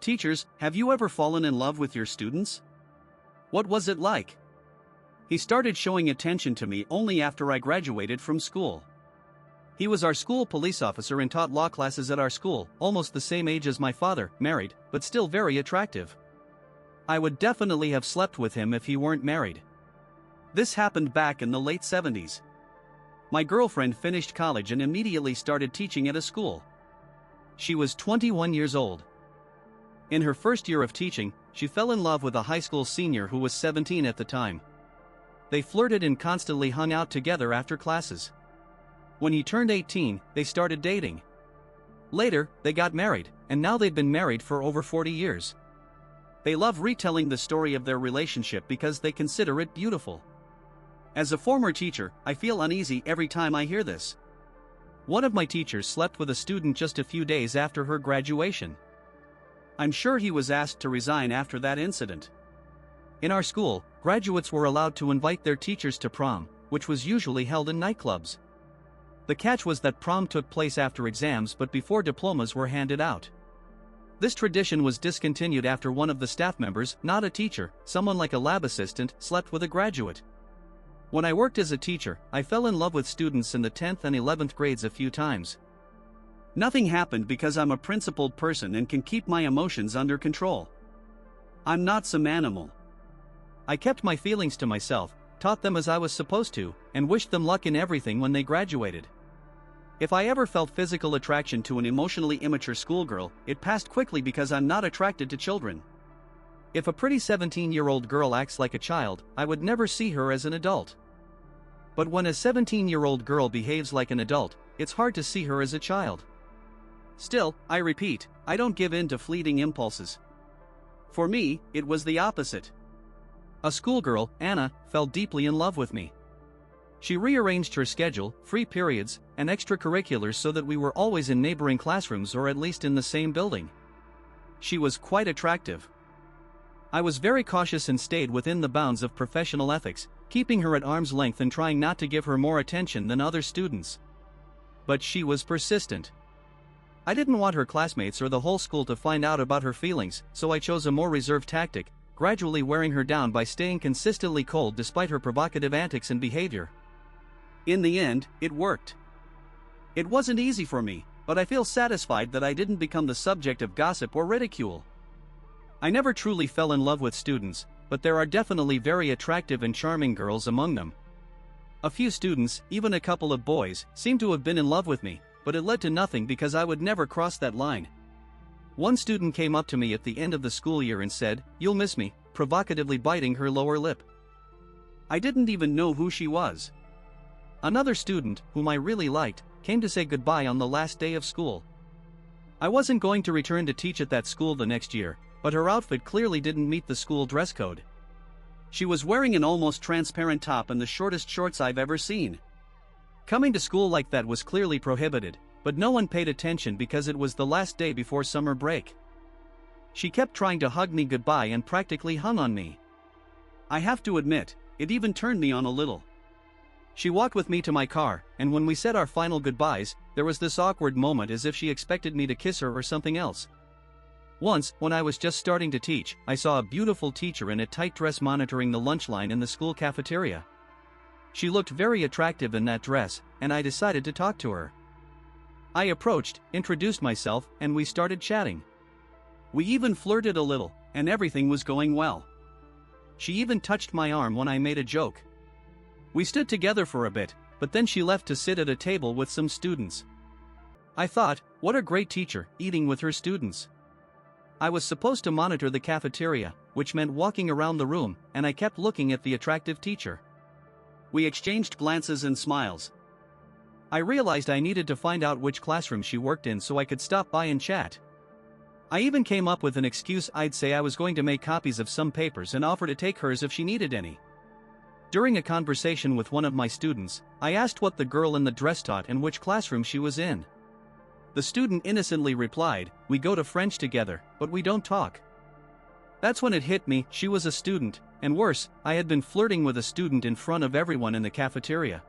Teachers, have you ever fallen in love with your students? What was it like? He started showing attention to me only after I graduated from school. He was our school police officer and taught law classes at our school, almost the same age as my father, married, but still very attractive. I would definitely have slept with him if he weren't married. This happened back in the late 70s. My girlfriend finished college and immediately started teaching at a school. She was 21 years old. In her first year of teaching, she fell in love with a high school senior who was 17 at the time. They flirted and constantly hung out together after classes. When he turned 18, they started dating. Later, they got married, and now they'd been married for over 40 years. They love retelling the story of their relationship because they consider it beautiful. As a former teacher, I feel uneasy every time I hear this. One of my teachers slept with a student just a few days after her graduation. I'm sure he was asked to resign after that incident. In our school, graduates were allowed to invite their teachers to prom, which was usually held in nightclubs. The catch was that prom took place after exams but before diplomas were handed out. This tradition was discontinued after one of the staff members, not a teacher, someone like a lab assistant, slept with a graduate. When I worked as a teacher, I fell in love with students in the 10th and 11th grades a few times. Nothing happened because I'm a principled person and can keep my emotions under control. I'm not some animal. I kept my feelings to myself, taught them as I was supposed to, and wished them luck in everything when they graduated. If I ever felt physical attraction to an emotionally immature schoolgirl, it passed quickly because I'm not attracted to children. If a pretty 17-year-old girl acts like a child, I would never see her as an adult. But when a 17-year-old girl behaves like an adult, it's hard to see her as a child. Still, I repeat, I don't give in to fleeting impulses. For me, it was the opposite. A schoolgirl, Anna, fell deeply in love with me. She rearranged her schedule, free periods, and extracurriculars so that we were always in neighboring classrooms or at least in the same building. She was quite attractive. I was very cautious and stayed within the bounds of professional ethics, keeping her at arm's length and trying not to give her more attention than other students. But she was persistent. I didn't want her classmates or the whole school to find out about her feelings, so I chose a more reserved tactic, gradually wearing her down by staying consistently cold despite her provocative antics and behavior. In the end, it worked. It wasn't easy for me, but I feel satisfied that I didn't become the subject of gossip or ridicule. I never truly fell in love with students, but there are definitely very attractive and charming girls among them. A few students, even a couple of boys, seem to have been in love with me, but it led to nothing because I would never cross that line. One student came up to me at the end of the school year and said, "You'll miss me," provocatively biting her lower lip. I didn't even know who she was. Another student, whom I really liked, came to say goodbye on the last day of school. I wasn't going to return to teach at that school the next year, but her outfit clearly didn't meet the school dress code. She was wearing an almost transparent top and the shortest shorts I've ever seen. Coming to school like that was clearly prohibited, but no one paid attention because it was the last day before summer break. She kept trying to hug me goodbye and practically hung on me. I have to admit, it even turned me on a little. She walked with me to my car, and when we said our final goodbyes, there was this awkward moment as if she expected me to kiss her or something else. Once, when I was just starting to teach, I saw a beautiful teacher in a tight dress monitoring the lunch line in the school cafeteria. She looked very attractive in that dress, and I decided to talk to her. I approached, introduced myself, and we started chatting. We even flirted a little, and everything was going well. She even touched my arm when I made a joke. We stood together for a bit, but then she left to sit at a table with some students. I thought, what a great teacher, eating with her students. I was supposed to monitor the cafeteria, which meant walking around the room, and I kept looking at the attractive teacher. We exchanged glances and smiles. I realized I needed to find out which classroom she worked in so I could stop by and chat. I even came up with an excuse. I'd say I was going to make copies of some papers and offer to take hers if she needed any. During a conversation with one of my students, I asked what the girl in the dress taught and which classroom she was in. The student innocently replied, "We go to French together, but we don't talk." That's when it hit me, she was a student, and worse, I had been flirting with a student in front of everyone in the cafeteria.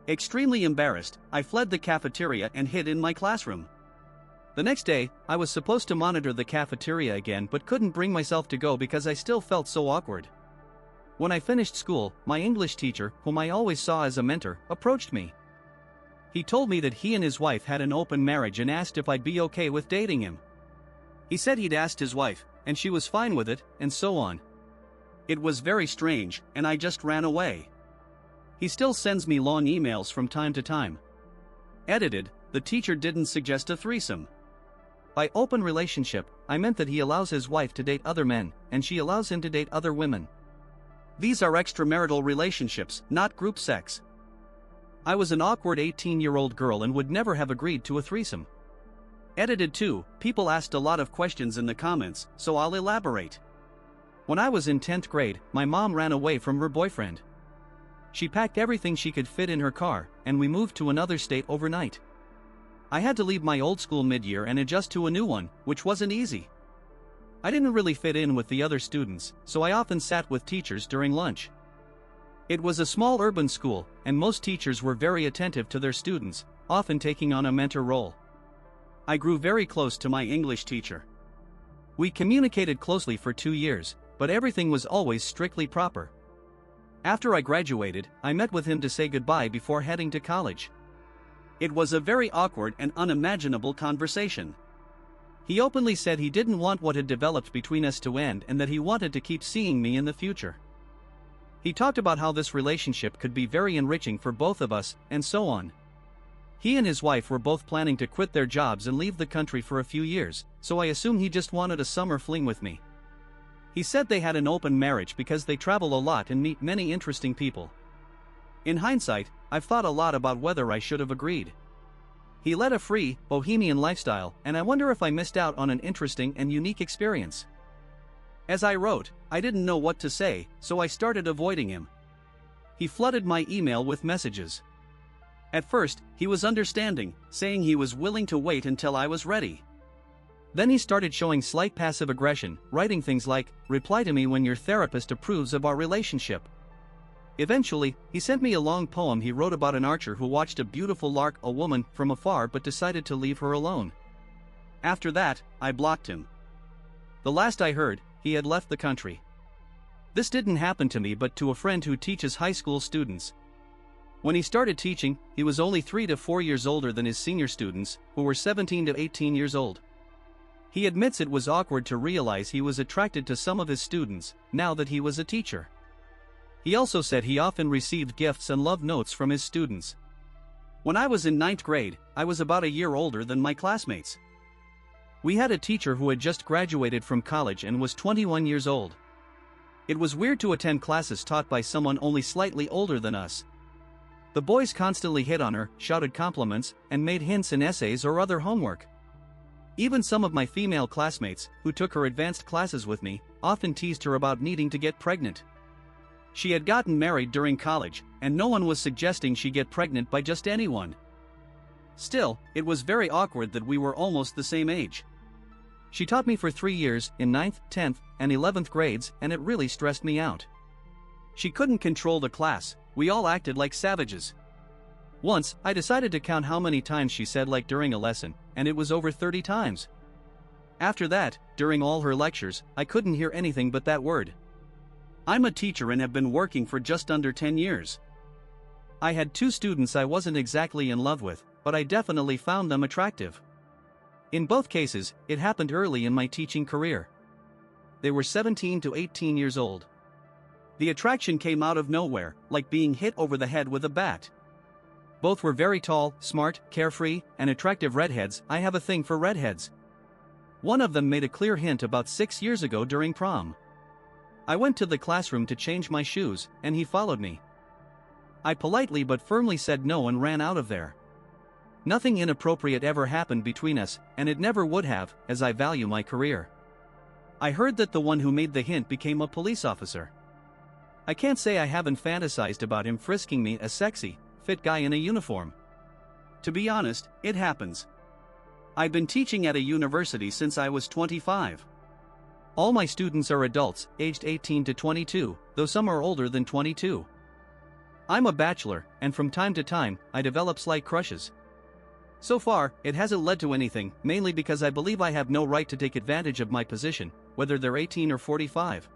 Extremely embarrassed, I fled the cafeteria and hid in my classroom. The next day, I was supposed to monitor the cafeteria again but couldn't bring myself to go because I still felt so awkward. When I finished school, my English teacher, whom I always saw as a mentor, approached me. He told me that he and his wife had an open marriage and asked if I'd be okay with dating him. He said he'd asked his wife, and she was fine with it, and so on. It was very strange, and I just ran away. He still sends me long emails from time to time. Edited, the teacher didn't suggest a threesome. By open relationship, I meant that he allows his wife to date other men, and she allows him to date other women. These are extramarital relationships, not group sex. I was an awkward 18-year-old girl and would never have agreed to a threesome. Edited 2, people asked a lot of questions in the comments, so I'll elaborate. When I was in 10th grade, my mom ran away from her boyfriend. She packed everything she could fit in her car, and we moved to another state overnight. I had to leave my old school mid-year and adjust to a new one, which wasn't easy. I didn't really fit in with the other students, so I often sat with teachers during lunch. It was a small urban school, and most teachers were very attentive to their students, often taking on a mentor role. I grew very close to my English teacher. We communicated closely for 2 years, but everything was always strictly proper. After I graduated, I met with him to say goodbye before heading to college. It was a very awkward and unimaginable conversation. He openly said he didn't want what had developed between us to end and that he wanted to keep seeing me in the future. He talked about how this relationship could be very enriching for both of us, and so on. He and his wife were both planning to quit their jobs and leave the country for a few years, so I assume he just wanted a summer fling with me. He said they had an open marriage because they travel a lot and meet many interesting people. In hindsight, I've thought a lot about whether I should have agreed. He led a free, bohemian lifestyle, and I wonder if I missed out on an interesting and unique experience. As I wrote, I didn't know what to say, so I started avoiding him. He flooded my email with messages. At first, he was understanding, saying he was willing to wait until I was ready. Then he started showing slight passive aggression, writing things like, "Reply to me when your therapist approves of our relationship." Eventually, he sent me a long poem he wrote about an archer who watched a beautiful lark, a woman, from afar but decided to leave her alone. After that, I blocked him. The last I heard, he had left the country. This didn't happen to me but to a friend who teaches high school students. When he started teaching, he was only 3 to 4 years older than his senior students, who were 17 to 18 years old. He admits it was awkward to realize he was attracted to some of his students, now that he was a teacher. He also said he often received gifts and love notes from his students. When I was in 9th grade, I was about a year older than my classmates. We had a teacher who had just graduated from college and was 21 years old. It was weird to attend classes taught by someone only slightly older than us. The boys constantly hit on her, shouted compliments, and made hints in essays or other homework. Even some of my female classmates, who took her advanced classes with me, often teased her about needing to get pregnant. She had gotten married during college, and no one was suggesting she get pregnant by just anyone. Still, it was very awkward that we were almost the same age. She taught me for 3 years, in 9th, 10th, and 11th grades, and it really stressed me out. She couldn't control the class, we all acted like savages. Once, I decided to count how many times she said like during a lesson, and it was over 30 times. After that, during all her lectures, I couldn't hear anything but that word. I'm a teacher and have been working for just under 10 years. I had 2 students I wasn't exactly in love with, but I definitely found them attractive. In both cases, it happened early in my teaching career. They were 17 to 18 years old. The attraction came out of nowhere, like being hit over the head with a bat. Both were very tall, smart, carefree, and attractive redheads. I have a thing for redheads. One of them made a clear hint about 6 years ago during prom. I went to the classroom to change my shoes, and he followed me. I politely but firmly said no and ran out of there. Nothing inappropriate ever happened between us, and it never would have, as I value my career. I heard that the one who made the hint became a police officer. I can't say I haven't fantasized about him frisking me, a sexy, fit guy in a uniform. To be honest, it happens. I've been teaching at a university since I was 25. All my students are adults, aged 18 to 22, though some are older than 22. I'm a bachelor, and from time to time, I develop slight crushes. So far, it hasn't led to anything, mainly because I believe I have no right to take advantage of my position, whether they're 18 or 45.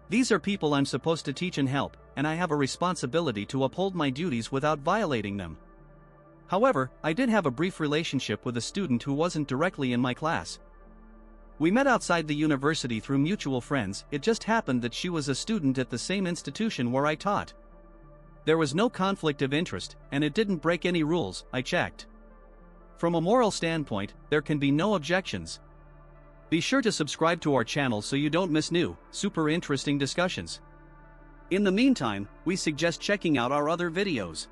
These are people I'm supposed to teach and help, and I have a responsibility to uphold my duties without violating them. However, I did have a brief relationship with a student who wasn't directly in my class. We met outside the university through mutual friends. It just happened that she was a student at the same institution where I taught. There was no conflict of interest, and it didn't break any rules. I checked. From a moral standpoint, there can be no objections. Be sure to subscribe to our channel so you don't miss new, super interesting discussions. In the meantime, we suggest checking out our other videos.